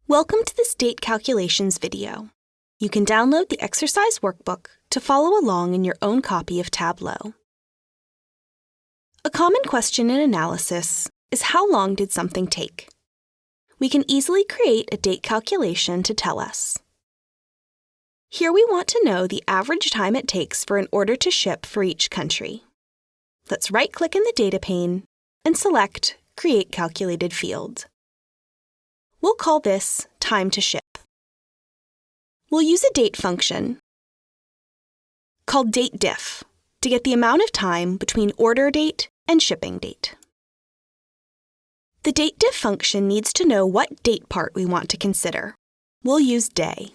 Welcome to this date calculations video. You can download the exercise workbook to follow along in your own copy of Tableau. A common question in analysis is how long did something take? We can easily create a date calculation to tell us. Here we want to know the average time it takes for an order to ship for each country. Let's right-click in the data pane and select Create Calculated Field. We'll call this Time to Ship. We'll use a date function called dateDiff to get the amount of time between order date and shipping date. The dateDiff function needs to know what date part we want to consider. We'll use day.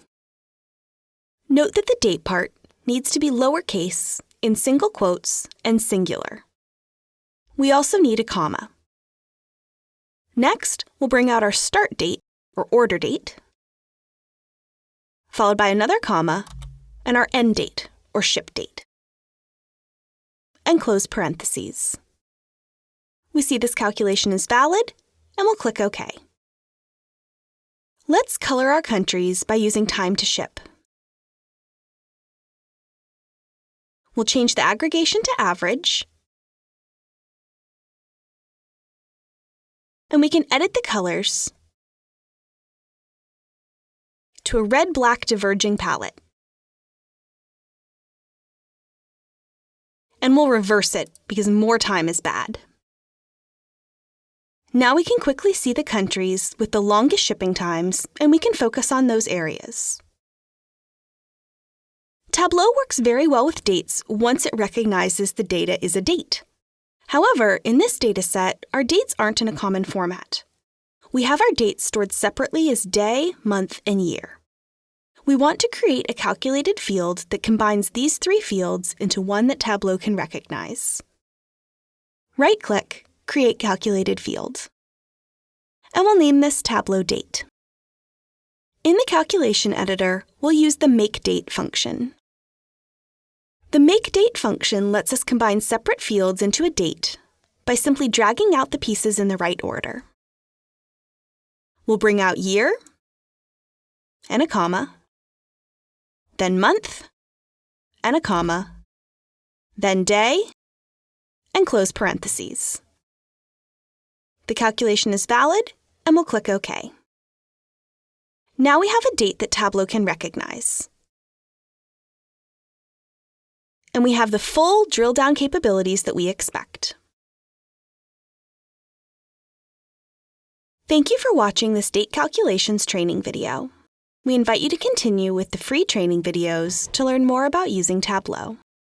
Note that the date part needs to be lowercase, in single quotes, and singular. We also need a comma. Next, we'll bring out our start date, or order date, followed by another comma, and our end date, or ship date, and close parentheses. We see this calculation is valid, and we'll click OK. Let's color our countries by using time to ship. We'll change the aggregation to average, and we can edit the colors to a red-black diverging palette. And we'll reverse it because more time is bad. Now we can quickly see the countries with the longest shipping times, and we can focus on those areas. Tableau works very well with dates once it recognizes the data is a date. However, in this dataset, our dates aren't in a common format. We have our dates stored separately as day, month, and year. We want to create a calculated field that combines these three fields into one that Tableau can recognize. Right-click, Create Calculated Field. And we'll name this Tableau Date. In the calculation editor, we'll use the MakeDate function. The MakeDate function lets us combine separate fields into a date by simply dragging out the pieces in the right order. We'll bring out year, and a comma, then month, and a comma, then day, and close parentheses. The calculation is valid, and we'll click OK. Now we have a date that Tableau can recognize. And we have the full drill-down capabilities that we expect. Thank you for watching this date calculations training video. We invite you to continue with the free training videos to learn more about using Tableau.